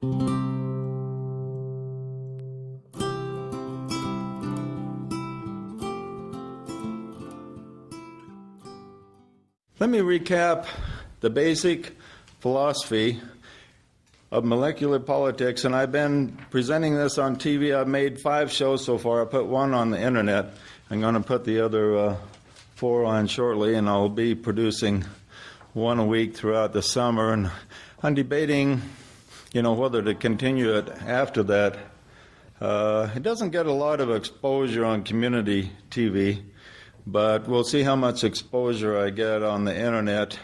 Let me recap the basic philosophy of molecular politics, and I've been presenting this on TV. I've made 5 shows so far. I put 1 on the internet. I'm going to put the other 4 on shortly, and I'll be producing 1 a week throughout the summer. And I'm debating, whether to continue it after that. It doesn't get a lot of exposure on community TV, but we'll see how much exposure I get on the internet.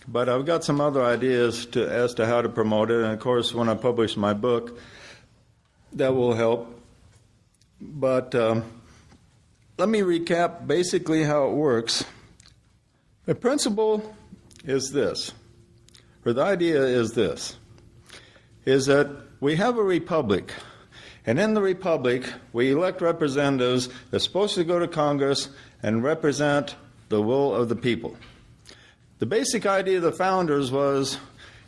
But I've got some other ideas as to how to promote it, and of course when I publish my book, that will help. But let me recap basically how it works. The principle is this, or the idea is this, is that we have a republic. And in the republic, we elect representatives that are supposed to go to Congress and represent the will of the people. The basic idea of the founders was,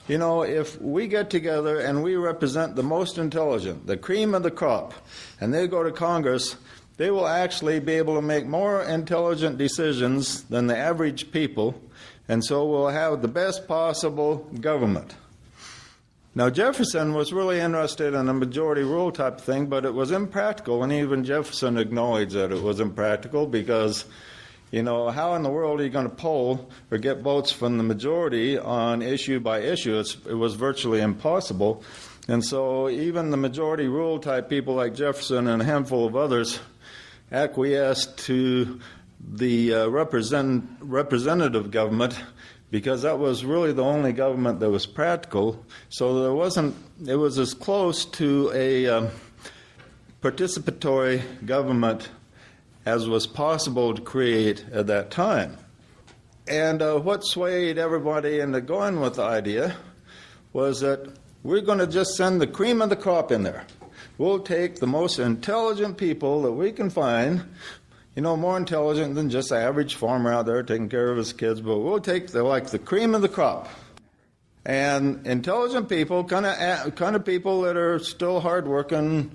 if we get together and we represent the most intelligent, the cream of the crop, and they go to Congress, they will actually be able to make more intelligent decisions than the average people, and so we'll have the best possible government. Now, Jefferson was really interested in a majority rule type thing, but it was impractical, and even Jefferson acknowledged that it was impractical because, how in the world are you going to poll or get votes from the majority on issue by issue? It was virtually impossible. And so even the majority rule type people like Jefferson and a handful of others acquiesced to the representative government, because that was really the only government that was practical. So it was as close to a participatory government as was possible to create at that time. And what swayed everybody into going with the idea was that we're going to just send the cream of the crop in there. We'll take the most intelligent people that we can find, more intelligent than just the average farmer out there taking care of his kids, but we'll take the cream of the crop. And intelligent people, kind of people that are still hardworking,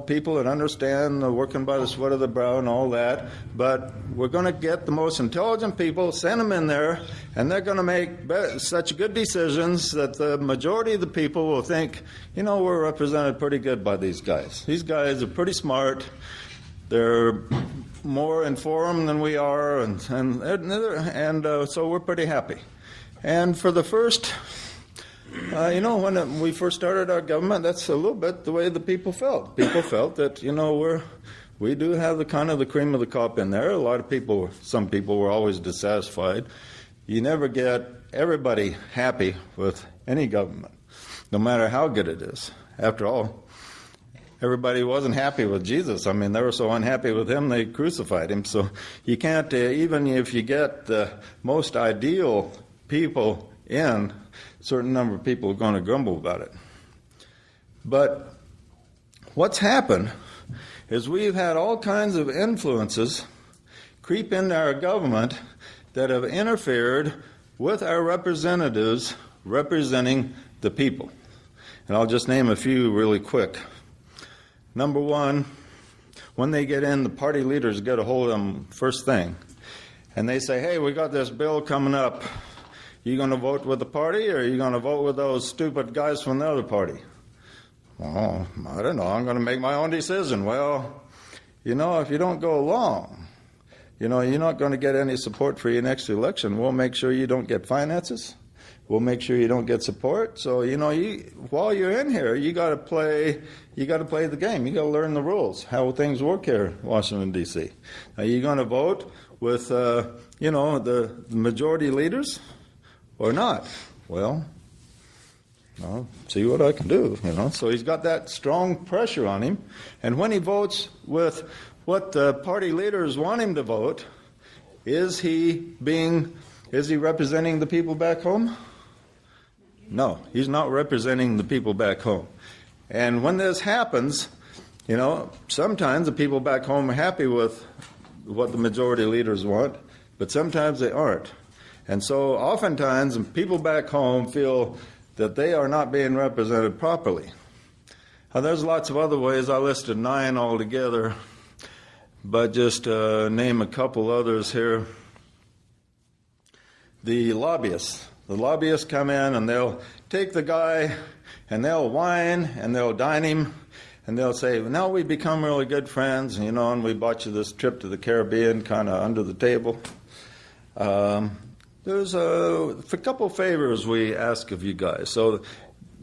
people that understand the working by the sweat of the brow and all that. But we're going to get the most intelligent people, send them in there, and they're going to make such good decisions that the majority of the people will think, we're represented pretty good by these guys. These guys are pretty smart. They're more informed than we are, and so we're pretty happy. And for the first, when we first started our government, that's a little bit the way the people felt. People felt that, we do have the cream of the crop in there. Some people were always dissatisfied. You never get everybody happy with any government, no matter how good it is. After all, everybody wasn't happy with Jesus. I mean, they were so unhappy with him, they crucified him. So you can't, even if you get the most ideal people in, a certain number of people are going to grumble about it. But what's happened is we've had all kinds of influences creep into our government that have interfered with our representatives representing the people. And I'll just name a few really quick. Number one, when they get in, the party leaders get a hold of them first thing. And they say, hey, we got this bill coming up. You going to vote with the party, or are you going to vote with those stupid guys from the other party? Oh, I don't know. I'm going to make my own decision. Well, if you don't go along, you're not going to get any support for your next election. We'll make sure you don't get finances. We'll make sure you don't get support. So, while you're in here, you got to play the game. You got to learn the rules, how things work here in Washington, D.C. Are you going to vote with, the majority leaders or not? Well, I'll see what I can do, So he's got that strong pressure on him. And when he votes with what the party leaders want him to vote, is he representing the people back home? No, he's not representing the people back home. And when this happens, sometimes the people back home are happy with what the majority leaders want, but sometimes they aren't. And so oftentimes people back home feel that they are not being represented properly. Now, there's lots of other ways. I listed 9 altogether, but just name a couple others here. The lobbyists. The lobbyists come in and they'll take the guy and they'll wine and they'll dine him and they'll say, well, now we become really good friends, you know, and we bought you this trip to the Caribbean kind of under the table. There's a couple favors we ask of you guys. So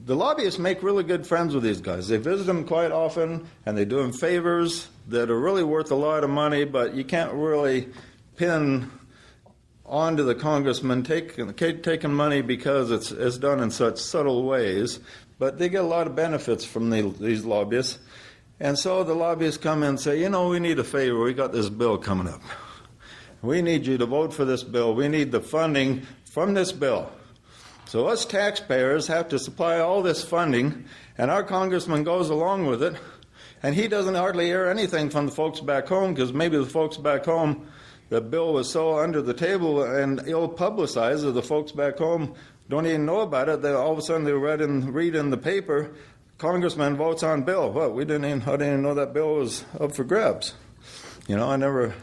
the lobbyists make really good friends with these guys. They visit them quite often, and they do them favors that are really worth a lot of money, but you can't really pin onto the congressman taking money because it's done in such subtle ways. But they get a lot of benefits from these lobbyists. And so the lobbyists come in and say, you know, we need a favor. We got this bill coming up. We need you to vote for this bill. We need the funding from this bill. So us taxpayers have to supply all this funding, and our congressman goes along with it, and he doesn't hardly hear anything from the folks back home, because maybe the folks back home, the bill was so under the table and ill-publicized that the folks back home don't even know about it. They all of a sudden they read in the paper, congressman votes on bill. What? I didn't even know that bill was up for grabs. You know, I never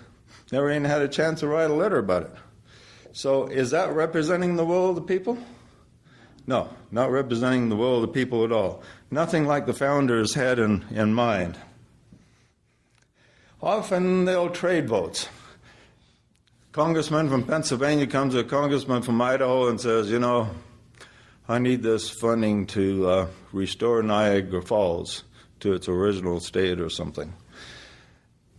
even had a chance to write a letter about it. So is that representing the will of the people? No, not representing the will of the people at all. Nothing like the founders had in mind. Often they'll trade votes. Congressman from Pennsylvania comes to a congressman from Idaho and says, you know, I need this funding to restore Niagara Falls to its original state or something.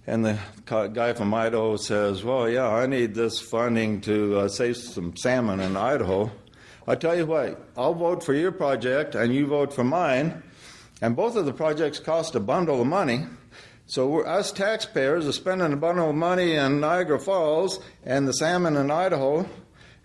And the guy from Idaho says, well, yeah, I need this funding to save some salmon in Idaho. I tell you what, I'll vote for your project and you vote for mine, and both of the projects cost a bundle of money. So us taxpayers are spending a bundle of money in Niagara Falls and the salmon in Idaho,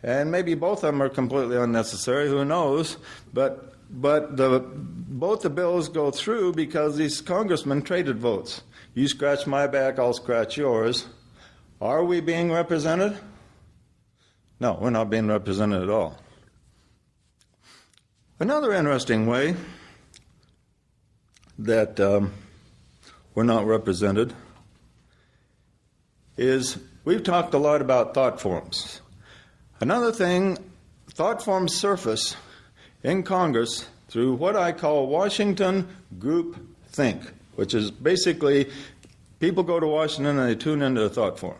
and maybe both of them are completely unnecessary, who knows, but both the bills go through because these congressmen traded votes. You scratch my back, I'll scratch yours. Are we being represented? No, we're not being represented at all. Another interesting way that we're not represented is we've talked a lot about thought forms. Another thing, thought forms surface in Congress through what I call Washington group think, which is basically people go to Washington and they tune into a thought form.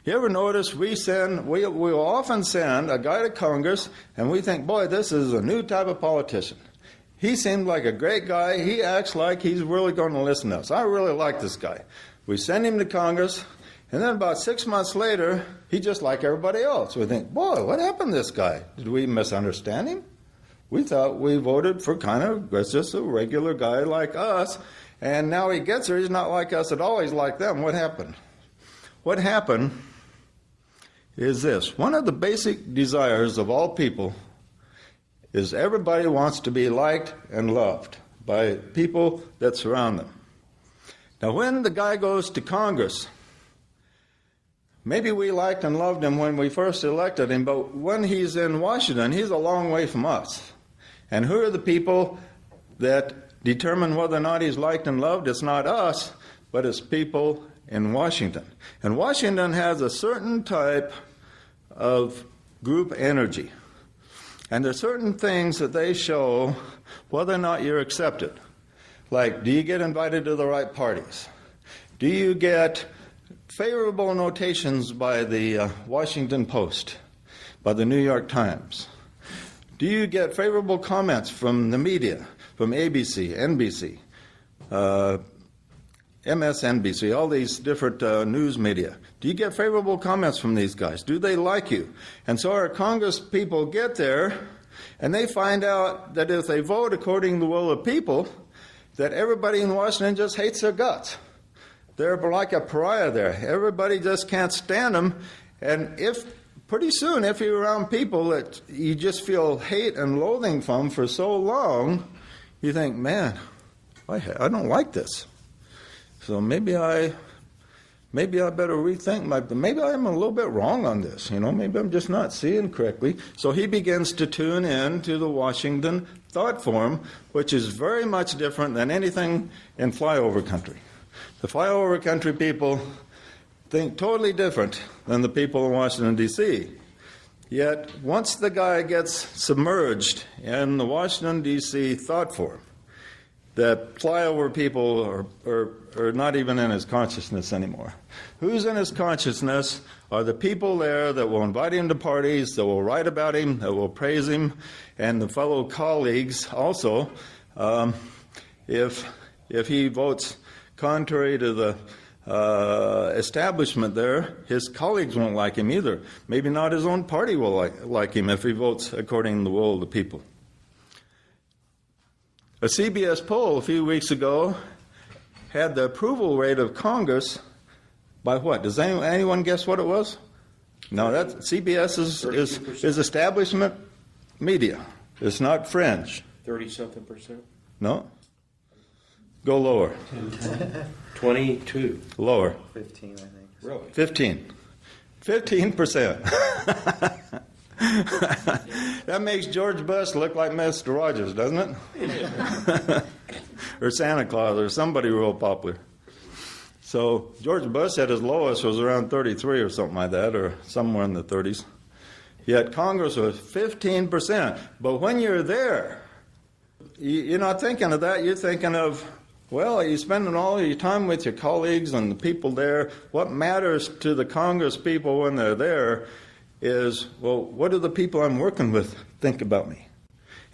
You ever notice we'll often send a guy to Congress and we think, boy, this is a new type of politician. He seemed like a great guy. He acts like he's really going to listen to us. I really like this guy. We send him to Congress, and then about 6 months later, he's just like everybody else. We think, boy, what happened to this guy? Did we misunderstand him? We thought we voted for just a regular guy like us, and now he gets there, he's not like us at all, he's like them. What happened? What happened is this. One of the basic desires of all people is everybody wants to be liked and loved by people that surround them. Now, when the guy goes to Congress, maybe we liked and loved him when we first elected him, but when he's in Washington, he's a long way from us. And who are the people that determine whether or not he's liked and loved? It's not us, but it's people in Washington. And Washington has a certain type of group energy. And there are certain things that they show whether or not you're accepted. Like, do you get invited to the right parties? Do you get favorable notations by the Washington Post, by the New York Times? Do you get favorable comments from the media, from ABC, NBC, MSNBC, all these different news media? Do you get favorable comments from these guys? Do they like you? And so our Congress people get there, and they find out that if they vote according to the will of people, that everybody in Washington just hates their guts. They're like a pariah there. Everybody just can't stand them. And pretty soon, if you're around people that you just feel hate and loathing from for so long, you think, man, I don't like this. So maybe I maybe I better rethink maybe I'm a little bit wrong on this, maybe I'm just not seeing correctly. So he begins to tune in to the Washington thought form, which is very much different than anything in flyover country. The flyover country people think totally different than the people in Washington, D.C. Yet, once the guy gets submerged in the Washington, D.C. thought form, that flyover people are not even in his consciousness anymore. Who's in his consciousness are the people there that will invite him to parties, that will write about him, that will praise him, and the fellow colleagues also. If he votes contrary to the establishment there, his colleagues won't like him either. Maybe not his own party will like him if he votes according to the will of the people. A CBS poll a few weeks ago had the approval rate of Congress by what? Does anyone guess what it was? No, that CBS is establishment media. It's not fringe. 30-something%? No. Go lower. 22. Lower. 15, I think. Really? 15. 15%. That makes George Bush look like Mr. Rogers, doesn't it? Or Santa Claus or somebody real popular. So George Bush at his lowest was around 33 or something like that, or somewhere in the 30s. Yet Congress was 15%. But when you're there, you're not thinking of that. You're thinking of, well, you're spending all your time with your colleagues and the people there. What matters to the Congress people when they're there is, well, what do the people I'm working with think about me?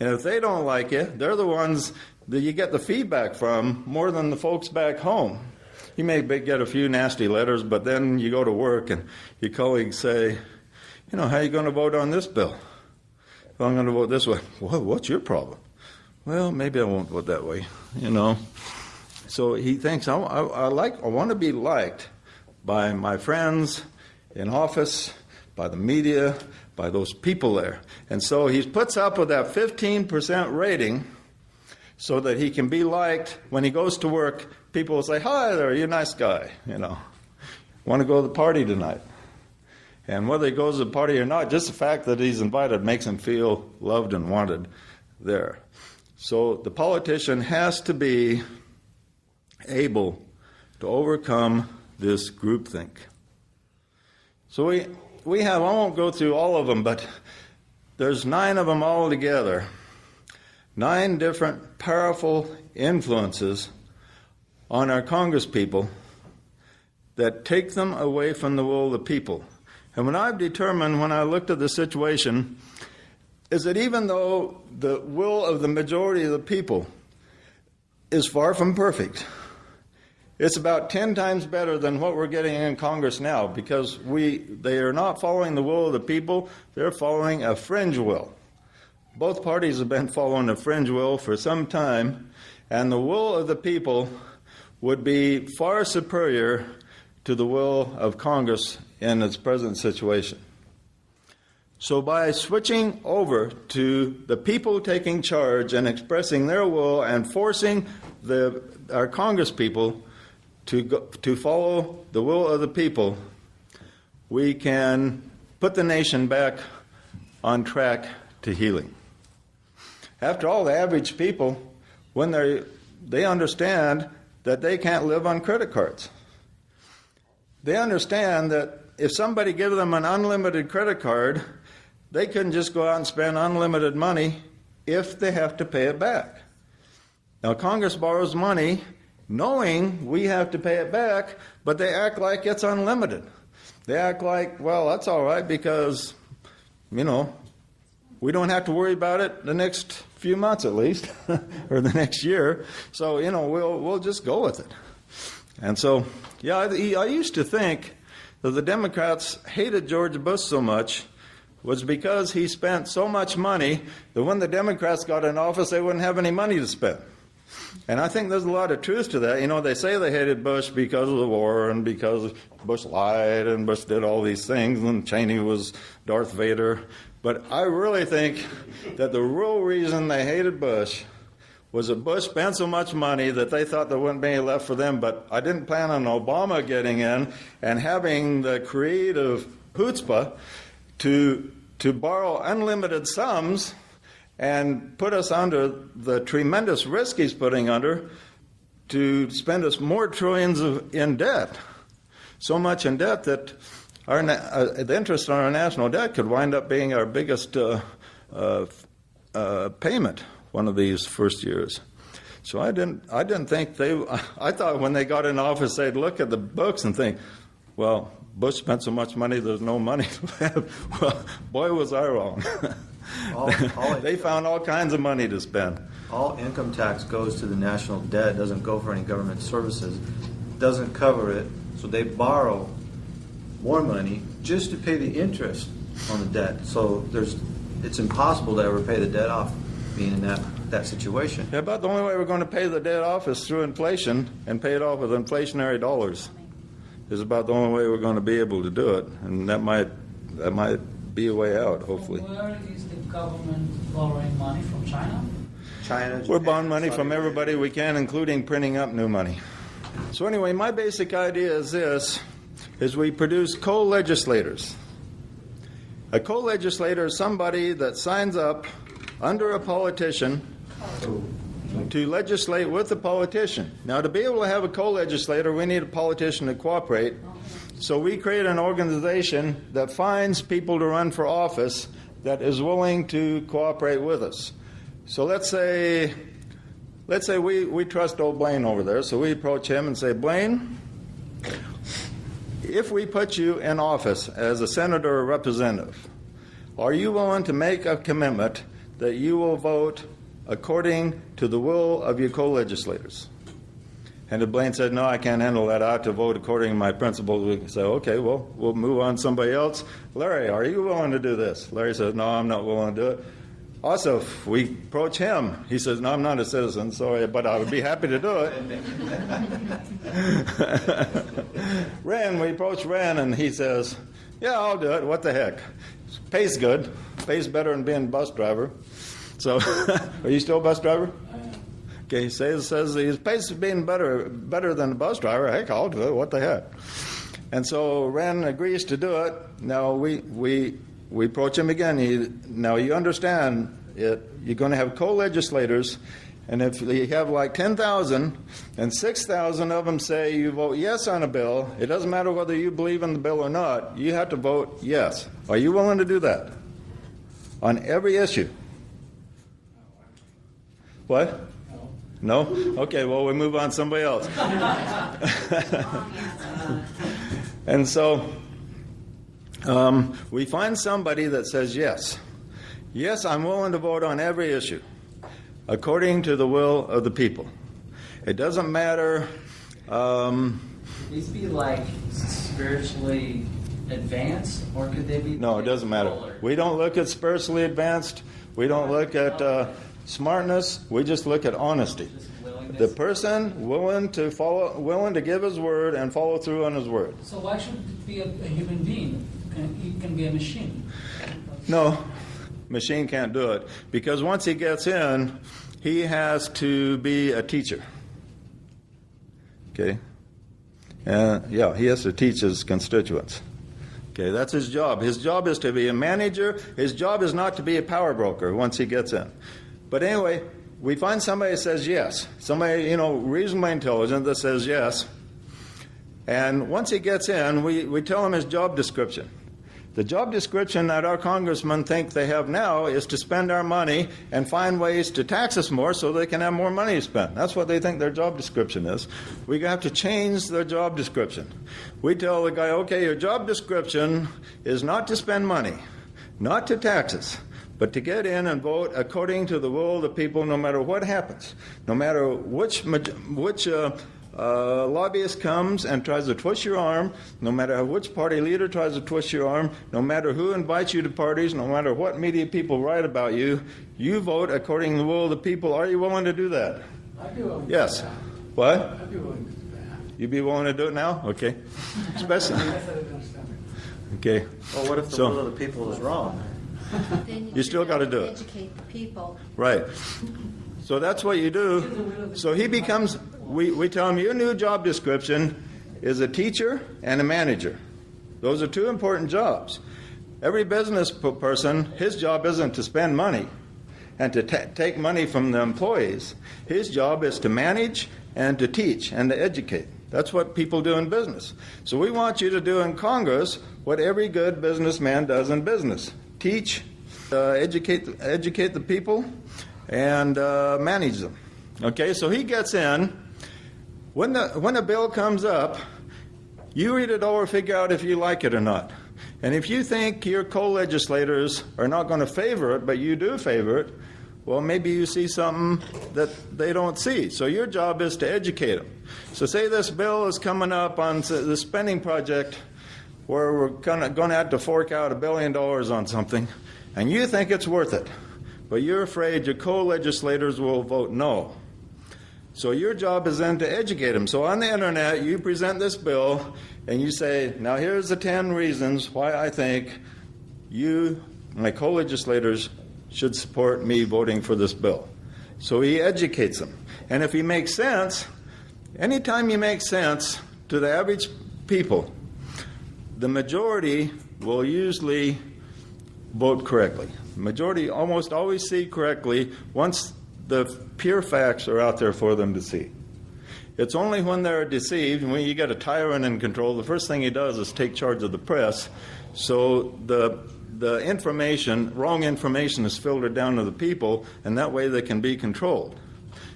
And if they don't like you, they're the ones that you get the feedback from more than the folks back home. You may get a few nasty letters, but then you go to work and your colleagues say, how are you going to vote on this bill? Well, I'm going to vote this way. Well, what's your problem? Well, maybe I won't vote that way, So he thinks, I want to be liked by my friends in office, by the media, by those people there. And so he puts up with that 15% rating so that he can be liked. When he goes to work, people will say, hi there, you're a nice guy, Want to go to the party tonight? And whether he goes to the party or not, just the fact that he's invited makes him feel loved and wanted there. So the politician has to be able to overcome this groupthink. So we have, I won't go through all of them, but there's 9 of them all together. 9 different powerful influences on our Congress people that take them away from the will of the people. And what I've determined when I looked at the situation is that even though the will of the majority of the people is far from perfect, it's about 10 times better than what we're getting in Congress now, because they are not following the will of the people, they're following a fringe will. Both parties have been following a fringe will for some time, and the will of the people would be far superior to the will of Congress in its present situation. So by switching over to the people taking charge and expressing their will and forcing our Congress people to follow the will of the people, we can put the nation back on track to healing. After all, the average people, when they understand that they can't live on credit cards. They understand that if somebody gives them an unlimited credit card, they can just go out and spend unlimited money if they have to pay it back. Now, Congress borrows money knowing we have to pay it back, but they act like it's unlimited. They act like, well, that's all right because, we don't have to worry about it the next few months at least, or the next year. So, we'll just go with it. And so, I used to think that the Democrats hated George Bush so much was because he spent so much money that when the Democrats got in office, they wouldn't have any money to spend. And I think there's a lot of truth to that. They say they hated Bush because of the war and because Bush lied and Bush did all these things and Cheney was Darth Vader. But I really think that the real reason they hated Bush was that Bush spent so much money that they thought there wouldn't be any left for them, but I didn't plan on Obama getting in and having the creative chutzpah to borrow unlimited sums and put us under the tremendous risk he's putting under to spend us more trillions in debt. So much in debt that the interest on our national debt could wind up being our biggest payment one of these first years. So I didn't think I thought when they got in office they'd look at the books and think, well, Bush spent so much money there's no money left. Well, boy was I wrong. They found all kinds of money to spend. All income tax goes to the national debt, doesn't go for any government services, doesn't cover it, so they borrow more money just to pay the interest on the debt. So it's impossible to ever pay the debt off being in that situation. Yeah, but the only way we're going to pay the debt off is through inflation and pay it off with inflationary dollars. Is about the only way we're going to be able to do it, and that might be a way out, hopefully. Where is the government borrowing money from China? China, We're bond money from everybody we can, including printing up new money. So anyway, my basic idea is this, is we produce co-legislators. A co-legislator is somebody that signs up under a politician to legislate with the politician. Now, to be able to have a co-legislator, we need a politician to cooperate. So we create an organization that finds people to run for office that is willing to cooperate with us. So let's say we trust old Blaine over there, so we approach him and say, Blaine, if we put you in office as a senator or representative, are you willing to make a commitment that you will vote according to the will of your co-legislators? And if Blaine said, no, I can't handle that, I have to vote according to my principles, we can say, okay, well, we'll move on to somebody else. Larry, are you willing to do this? Larry says, no, I'm not willing to do it. Also, if we approach him, he says, no, I'm not a citizen, sorry, but I would be happy to do it. Ren, we approach Ren, and he says, yeah, I'll do it, what the heck. Pays good, pays better than being a bus driver. So, are you still a bus driver? Okay, he says his pays being better than a bus driver. Heck, I'll do it. What the heck? And so Ren agrees to do it. Now we approach him again. Now you understand it. You're going to have co-legislators, and if you have like 10,000, and 6,000 of them say you vote yes on a bill, it doesn't matter whether you believe in the bill or not. You have to vote yes. Are you willing to do that on every issue? What? No? Okay, well, we move on to somebody else. And so we find somebody that says yes. Yes, I'm willing to vote on every issue according to the will of the people. It doesn't matter. These be like spiritually advanced, or could they be? No, it doesn't matter. We don't look at spiritually advanced. We don't look at smartness. We just look at honesty. The person willing to give his word and follow through on his word. So why should it be a human being? It can be a machine. No, machine can't do it. Because once he gets in, he has to be a teacher. Okay? Yeah, he has to teach his constituents. Okay, that's his job. His job is to be a manager. His job is not to be a power broker once he gets in. But anyway, we find somebody that says yes. Somebody, reasonably intelligent that says yes. And once he gets in, we tell him his job description. The job description that our congressmen think they have now is to spend our money and find ways to tax us more so they can have more money to spend. That's what they think their job description is. We have to change their job description. We tell the guy, okay, your job description is not to spend money, not to tax us, but to get in and vote according to the will of the people no matter what happens, no matter which lobbyist comes and tries to twist your arm, no matter which party leader tries to twist your arm, no matter who invites you to parties, no matter what media people write about you, you vote according to the will of the people. Are you willing to do that? I'd be willing to yes. do that. What? I'd be willing to do that. You'd be willing to do it now? Okay. Especially. Okay. Well, what if the will of the people is wrong? You still got to do it. Educate the people. Right. So that's what you do. So he becomes, we tell him your new job description is a teacher and a manager. Those are two important jobs. Every business person, his job isn't to spend money and to take money from the employees. His job is to manage and to teach and to educate. That's what people do in business. So we want you to do in Congress what every good businessman does in business. Teach, educate the people, and manage them. Okay, so he gets in. When a bill comes up, you read it over, figure out if you like it or not. And if you think your co-legislators are not going to favor it, but you do favor it, well, maybe you see something that they don't see. So your job is to educate them. So say this bill is coming up on the spending project where we're going to have to fork out $1 billion on something, and you think it's worth it, but you're afraid your co-legislators will vote no. So your job is then to educate them. So on the internet, you present this bill, and you say, now here's the 10 reasons why I think you, my co-legislators, should support me voting for this bill. So he educates them. And if he makes sense, anytime you make sense to the average people, the majority will usually vote correctly. The majority almost always see correctly once the pure facts are out there for them to see. It's only when they're deceived, when you get a tyrant in control, the first thing he does is take charge of the press. So the information, wrong information, is filtered down to the people, and that way they can be controlled.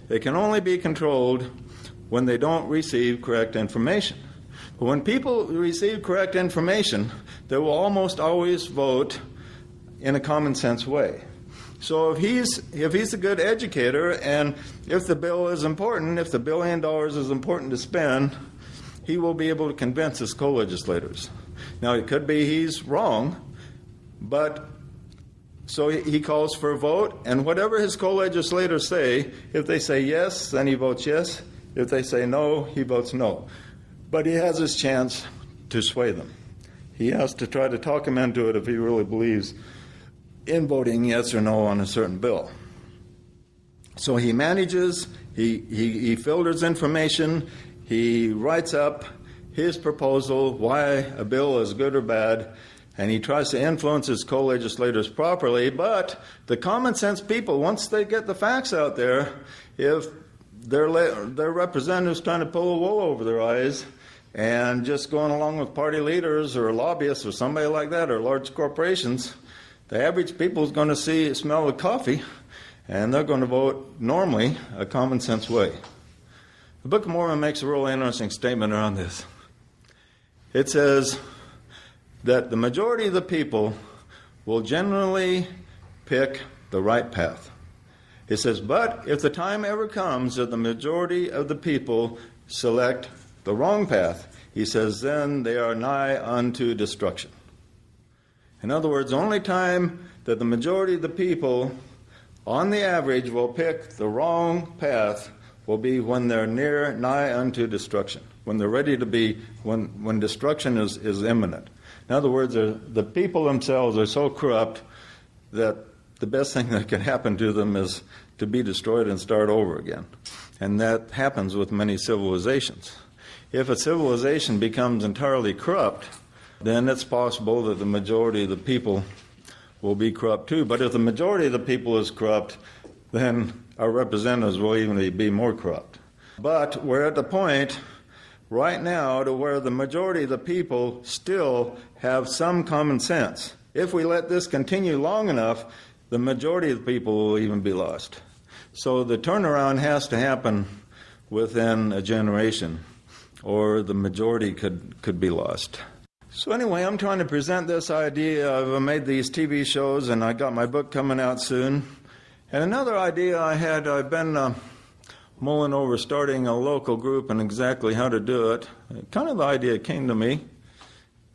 They can only be controlled when they don't receive correct information. But when people receive correct information, they will almost always vote in a common sense way. So if he's a good educator, and if the bill is important, if the $1 billion is important to spend, he will be able to convince his co-legislators. Now, it could be he's wrong, but so he calls for a vote, and whatever his co-legislators say, if they say yes, then he votes yes. If they say no, he votes no. But he has his chance to sway them. He has to try to talk him into it if he really believes in voting yes or no on a certain bill. So he manages, he filters information, he writes up his proposal, why a bill is good or bad, and he tries to influence his co-legislators properly. But the common sense people, once they get the facts out there, if their representatives trying to pull the wool over their eyes and just going along with party leaders or lobbyists or somebody like that or large corporations, the average people is going to smell the coffee, and they're going to vote normally a common sense way. The Book of Mormon makes a real interesting statement around this. It says that the majority of the people will generally pick the right path. It says, but if the time ever comes that the majority of the people select the wrong path, he says, then they are nigh unto destruction. In other words, the only time that the majority of the people, on the average, will pick the wrong path will be when they're nigh unto destruction, when they're ready to be, when destruction is imminent. In other words, the people themselves are so corrupt that the best thing that can happen to them is to be destroyed and start over again. And that happens with many civilizations. If a civilization becomes entirely corrupt, then it's possible that the majority of the people will be corrupt too. But if the majority of the people is corrupt, then our representatives will even be more corrupt. But we're at the point right now to where the majority of the people still have some common sense. If we let this continue long enough, the majority of the people will even be lost. So the turnaround has to happen within a generation, or the majority could be lost. So anyway, I'm trying to present this idea. I've made these TV shows, and I got my book coming out soon. And another idea I had, I've been mulling over starting a local group and exactly how to do it. Kind of the idea came to me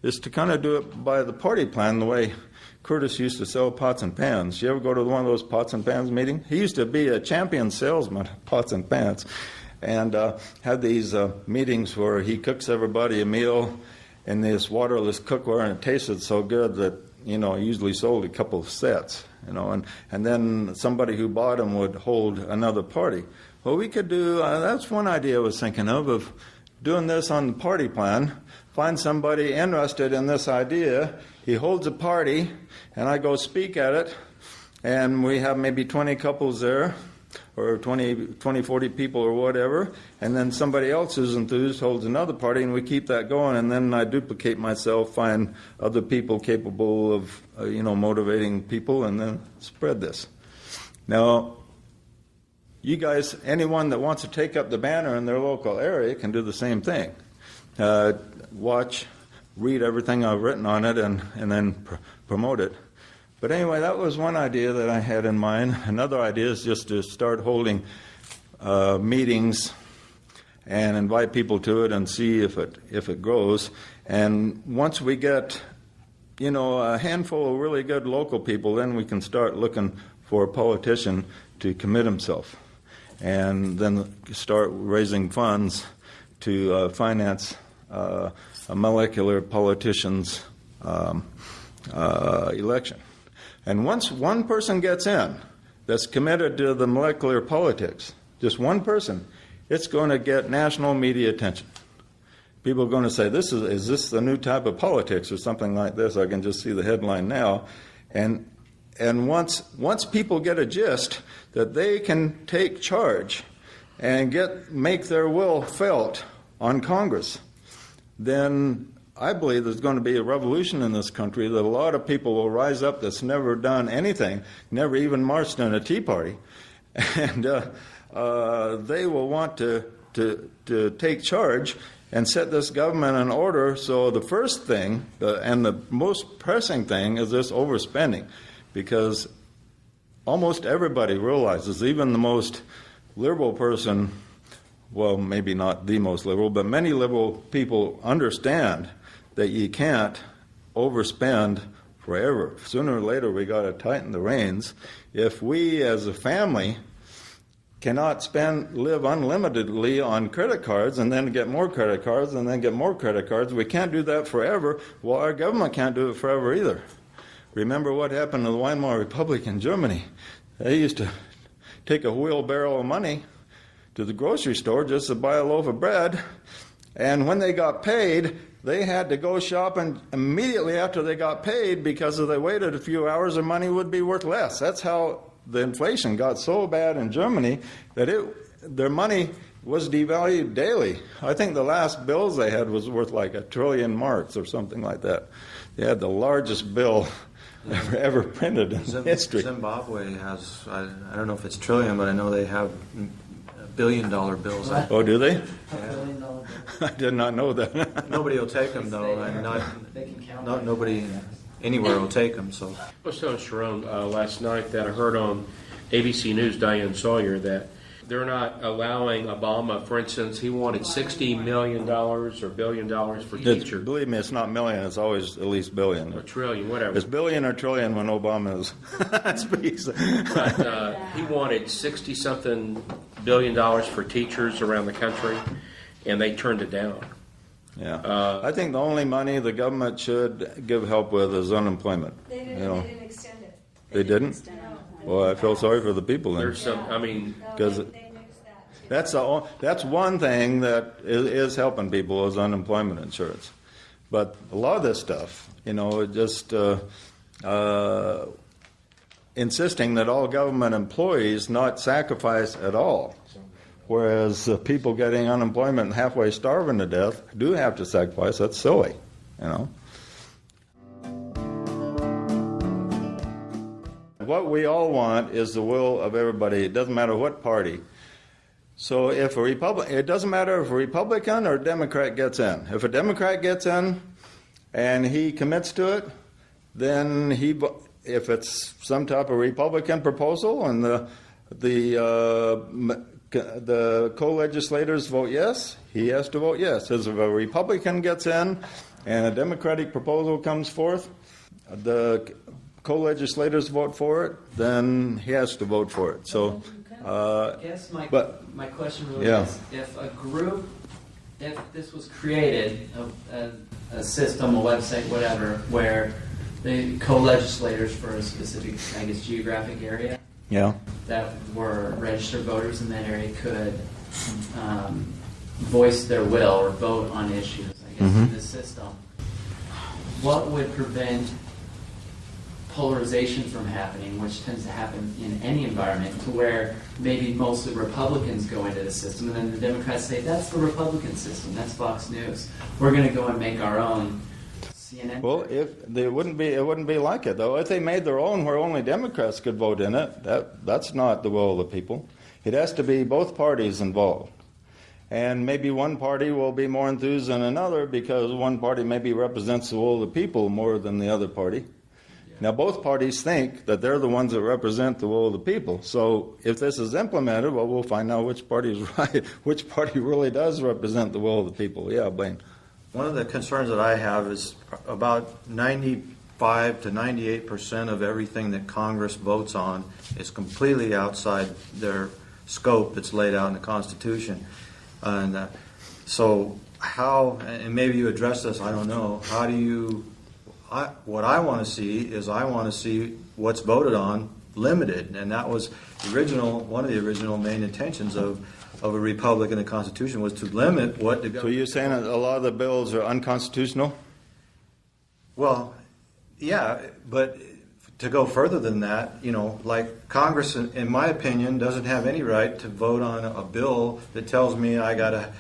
is to kind of do it by the party plan, the way Curtis used to sell pots and pans. You ever go to one of those pots and pans meetings? He used to be a champion salesman of pots and pans, and had these meetings where he cooks everybody a meal in this waterless cookware, and it tasted so good that usually sold a couple of sets, and then somebody who bought them would hold another party. Well, we could do, that's one idea I was thinking of doing this on the party plan. Find somebody interested in this idea. He holds a party, and I go speak at it, and we have maybe 20 couples there, or 20, 40 people or whatever, and then somebody else who's enthused holds another party, and we keep that going, and then I duplicate myself, find other people capable of, motivating people, and then spread this. Now, you guys, anyone that wants to take up the banner in their local area can do the same thing. Watch, read everything I've written on it, and then promote it. But anyway, that was one idea that I had in mind. Another idea is just to start holding meetings and invite people to it and see if it grows. And once we get, a handful of really good local people, then we can start looking for a politician to commit himself, and then start raising funds to finance a molecular politician's election. And once one person gets in that's committed to the molecular politics, just one person, it's going to get national media attention. People are going to say, is this the new type of politics or something like this? I can just see the headline now. And once people get a gist that they can take charge and make their will felt on Congress, then I believe there's going to be a revolution in this country, that a lot of people will rise up that's never done anything, never even marched in a Tea Party, and they will want to take charge and set this government in order. So the first thing, and the most pressing thing, is this overspending, because almost everybody realizes, even the most liberal person, well, maybe not the most liberal, but many liberal people understand that you can't overspend forever. Sooner or later, we got to tighten the reins. If we, as a family, cannot live unlimitedly on credit cards and then get more credit cards and then get more credit cards, we can't do that forever. Well, our government can't do it forever either. Remember what happened to the Weimar Republic in Germany. They used to take a wheelbarrow of money to the grocery store just to buy a loaf of bread, and when they got paid, they had to go shopping immediately after they got paid, because if they waited a few hours, their money would be worth less. That's how the inflation got so bad in Germany that their money was devalued daily. I think the last bills they had was worth like 1 trillion marks or something like that. They had the largest bill ever printed in history. Zimbabwe has, I don't know if it's trillion, but I know they have $1 billion bills. Oh, do they? $1 billion bill. I did not know that. Nobody will take them, though, and They can count. nobody anywhere will take them. So I was telling Sharon last night that I heard on ABC News, Diane Sawyer, that they're not allowing Obama, for instance, he wanted $60 million or $1 billion for teachers. Believe me, it's not million. It's always at least billion. Or trillion, whatever. It's billion or trillion when Obama speaks. But he wanted 60-something billion dollars for teachers around the country, and they turned it down. Yeah, I think the only money the government should give help with is unemployment. They didn't, You know. they didn't extend it. They didn't? Well, I feel sorry for the people then. There's some, I mean, No, 'Cause they nixed that too. That's one thing that is helping people, is unemployment insurance. But a lot of this stuff, just insisting that all government employees not sacrifice at all, whereas people getting unemployment and halfway starving to death do have to sacrifice. That's silly, What we all want is the will of everybody. It doesn't matter what party. So if it doesn't matter if a Republican or a Democrat gets in. If a Democrat gets in and he commits to it, then if it's some type of Republican proposal and the co-legislators vote yes, he has to vote yes. As if a Republican gets in and a Democratic proposal comes forth, the co-legislators vote for it, then he has to vote for it. So, I guess my question really Yeah. is, if this was created, a system, a website, whatever, where the co-legislators for a specific, I guess, geographic area Yeah. that were registered voters in that area could voice their will or vote on issues, I guess, in this system. What would prevent polarization from happening, which tends to happen in any environment, to where maybe mostly Republicans go into the system, and then the Democrats say, that's the Republican system, that's Fox News. We're going to go and make our own CNN. Well, it wouldn't be like it though. If they made their own, where only Democrats could vote in it, that's not the will of the people. It has to be both parties involved. And maybe one party will be more enthused than another because one party maybe represents the will of the people more than the other party. Now, both parties think that they're the ones that represent the will of the people. So if this is implemented, well, we'll find out which party is right, which party really does represent the will of the people. Yeah, Blaine. One of the concerns that I have is about 95 to 98% of everything that Congress votes on is completely outside their scope that's laid out in the Constitution. And so how, and maybe you address this, I don't know, how do you, what I want to see is I want to see what's voted on limited. And that was one of the original main intentions of a republic in the Constitution, was to limit what the government. So you're saying that a lot of the bills are unconstitutional? Well, yeah, but to go further than that, like Congress, in my opinion, doesn't have any right to vote on a bill that tells me I got to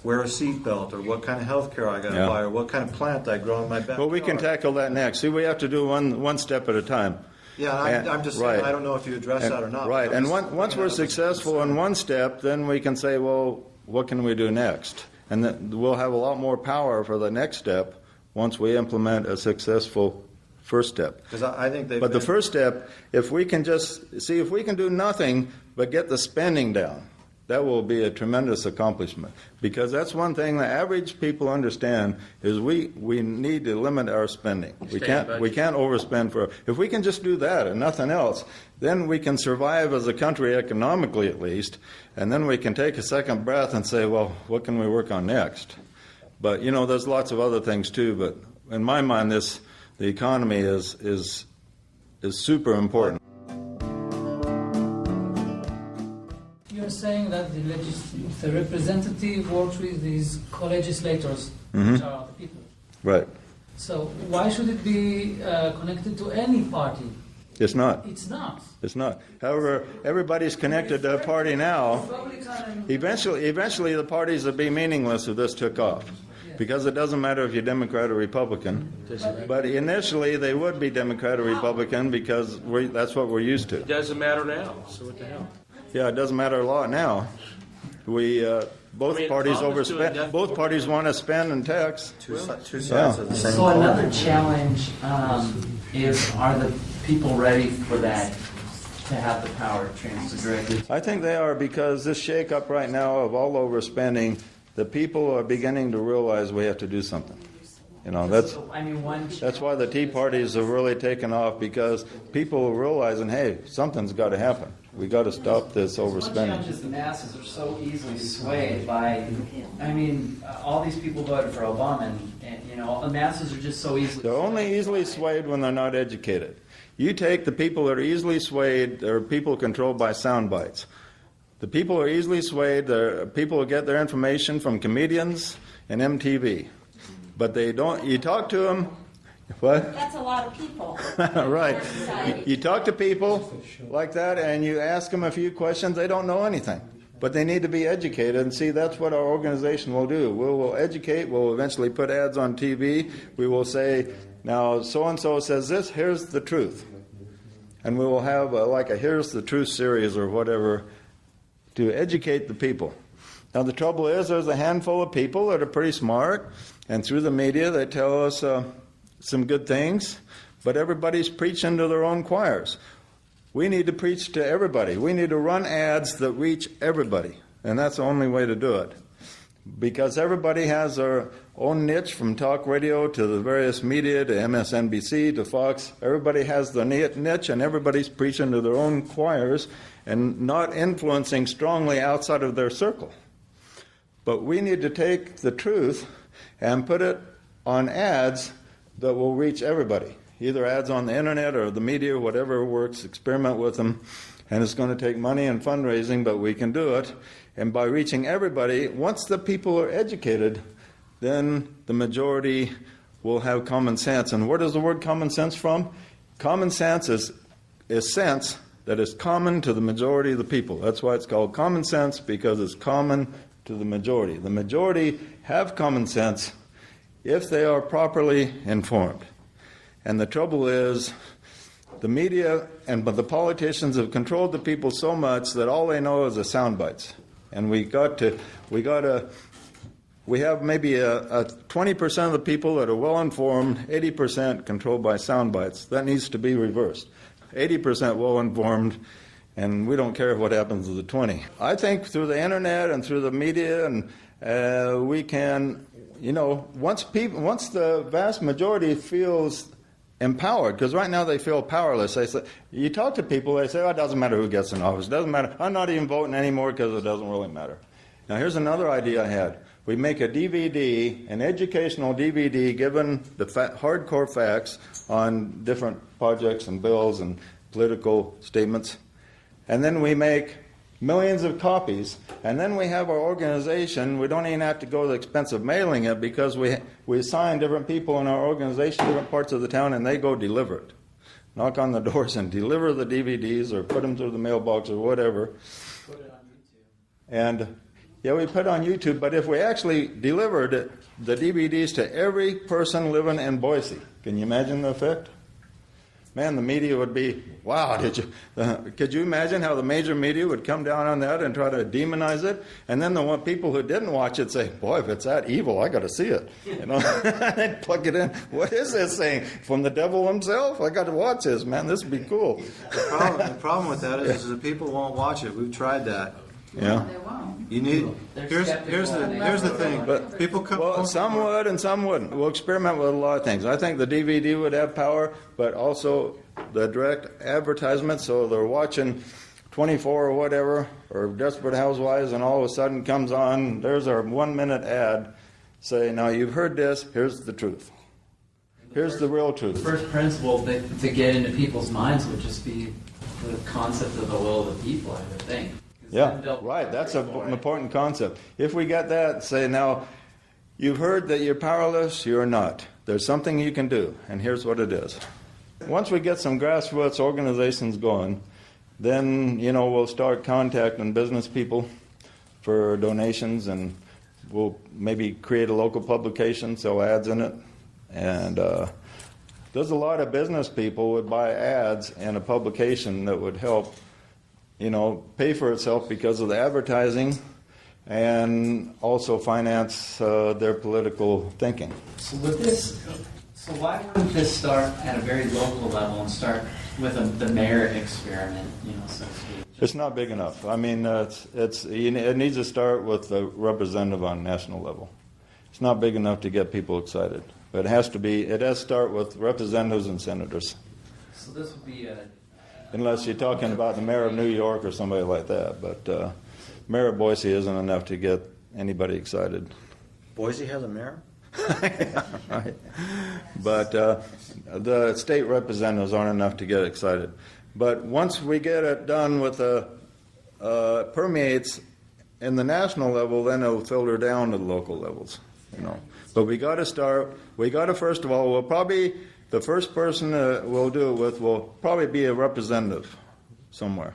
wear a seatbelt, or what kind of health care I got to buy, or what kind of plant I grow in my backyard. Well, we can tackle that next. See, we have to do one step at a time. Yeah, I'm just saying, I don't know if you address that or not. Right, and once we're at successful in one step, then we can say, well, what can we do next? And then we'll have a lot more power for the next step once we implement a successful first step. Because I think But the first step, if we can do nothing but get the spending down, that will be a tremendous accomplishment. Because that's one thing the average people understand is we need to limit our spending. We can't overspend if we can just do that and nothing else, then we can survive as a country economically at least, and then we can take a second breath and say, well, what can we work on next? But there's lots of other things too, but in my mind the economy is super important. You're saying that the representative works with these co-legislators, which are the people. Right. So why should it be connected to any party? It's not. It's not. It's not. However, everybody's connected to a party now. Eventually the parties would be meaningless if this took off. Because it doesn't matter if you're Democrat or Republican. But initially they would be Democrat or Republican because that's what we're used to. It doesn't matter now, so what the hell? Yeah, it doesn't matter a lot now. Both parties overspend. Both parties want to spend and tax. two sides of the same So coin. another challenge is, are the people ready for that, to have the power to transfer directly? I think they are, because this shake-up right now of all overspending, the people are beginning to realize we have to do something. That's why the Tea Parties have really taken off, because people are realizing, hey, something's got to happen. We got to stop this One overspending. challenge is the masses are so easily swayed by, all these people voted for Obama, and the masses are just so easily They're only easily swayed when they're not educated. You take the people that are easily swayed, they're people controlled by sound bites. The people who are easily swayed, they're people who get their information from comedians and MTV. But they don't, you talk to them, what? That's a lot of people. Right. In our society. You talk to people like that and you ask them a few questions, they don't know anything. But they need to be educated, and see, that's what our organization will do. We will educate, we'll eventually put ads on TV, we will say, now so-and-so says this, here's the truth. And we will have a Here's the Truth series or whatever to educate the people. Now the trouble is there's a handful of people that are pretty smart, and through the media they tell us some good things, but everybody's preaching to their own choirs. We need to preach to everybody. We need to run ads that reach everybody, and that's the only way to do it. Because everybody has their own niche, from talk radio to the various media to MSNBC to Fox. Everybody has their niche, and everybody's preaching to their own choirs and not influencing strongly outside of their circle. But we need to take the truth and put it on ads that will reach everybody. either ads on the internet or the media, whatever works, experiment with them. And it's going to take money and fundraising, but we can do it. And by reaching everybody, once the people are educated, then the majority will have common sense. And where does the word common sense from? Common sense is sense that is common to the majority of the people. That's why it's called common sense, because it's common to the majority. The majority have common sense if they are properly informed. And the trouble is, the media and the politicians have controlled the people so much that all they know is the sound bites. And we have maybe a 20% of the people that are well informed, 80% controlled by sound bites. That needs to be reversed. 80% well informed, and we don't care what happens to the 20. I think through the internet and through the media, and we can, once the vast majority feels empowered, because right now they feel powerless. They say, you talk to people, they say, oh, it doesn't matter who gets in office. It doesn't matter. I'm not even voting anymore because it doesn't really matter. Now, here's another idea I had. We make a DVD, an educational DVD, given the hardcore facts on different projects and bills and political statements. And then we make millions of copies. And then we have our organization. We don't even have to go to the expense of mailing it, because we assign different people in our organization, different parts of the town, and they go deliver it. Knock on the doors and deliver the DVDs or put them through the mailbox or whatever. Put it on YouTube. And yeah, we put it on YouTube, but if we actually delivered the DVDs to every person living in Boise, can you imagine the effect? Man, the media would be, wow, could you imagine how the major media would come down on that and try to demonize it? And then the people who didn't watch it say, boy, if it's that evil, I got to see it. They'd plug it in. What is this thing? From the devil himself? I got to watch this, man. This would be cool. The problem with that is that people won't watch it. We've tried that. Yeah. They won't. You need. They're Here's skeptical. the thing. But People come. Well, some would and some wouldn't. We'll experiment with a lot of things. I think the DVD would have power, but also the direct advertisement, so they're watching 24 or whatever, or Desperate Housewives, and all of a sudden comes on, there's our 1-minute ad, say, now you've heard this, here's the truth. Here's the real truth. The first principle to get into people's minds would just be the concept of the will of the people, I would think. 'Cause Yeah, then they'll- right. That's an important concept. If we get that, say, now, you've heard that you're powerless, you're not. There's something you can do, and here's what it is. Once we get some grassroots organizations going, then, we'll start contacting business people for donations, and we'll maybe create a local publication, sell ads in it. And there's a lot of business people would buy ads in a publication that would help pay for itself because of the advertising, and also finance their political thinking. So why wouldn't this start at a very local level and start with the mayor experiment, so to speak? It's not big enough. I mean, it needs to start with the representative on national level. It's not big enough to get people excited. But it has to start with representatives and senators. So this would be Unless you're talking about the mayor of New York or somebody like that. But mayor of Boise isn't enough to get anybody excited. Boise has a mayor? Right. But the state representatives aren't enough to get excited. But once we get it done with permeates in the national level, then it'll filter down to the local levels. But we got to start. We got to first of all. The first person we'll do it with will probably be a representative somewhere.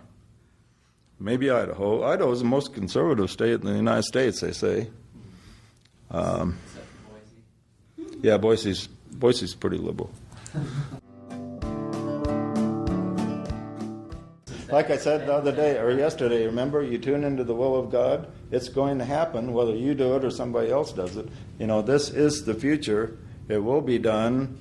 Maybe Idaho. Idaho is the most conservative state in the United States, they say. Boise. Yeah, Boise's pretty liberal. Like I said the other day or yesterday, remember, you tune into the will of God. It's going to happen whether you do it or somebody else does it. This is the future. It will be done.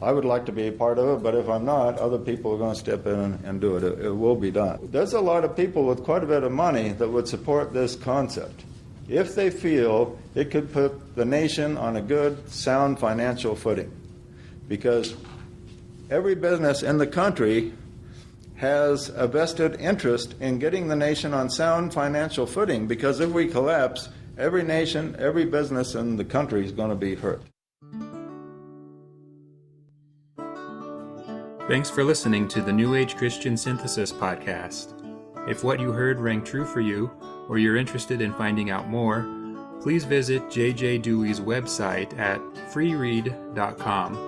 I would like to be a part of it, but if I'm not, other people are going to step in and do it. It will be done. There's a lot of people with quite a bit of money that would support this concept if they feel it could put the nation on a good, sound financial footing. Because every business in the country has a vested interest in getting the nation on sound financial footing, because if we collapse, every nation, every business in the country is going to be hurt. Thanks for listening to the New Age Christian Synthesis podcast. If what you heard rang true for you, or you're interested in finding out more, please visit J.J. Dewey's website at freeread.com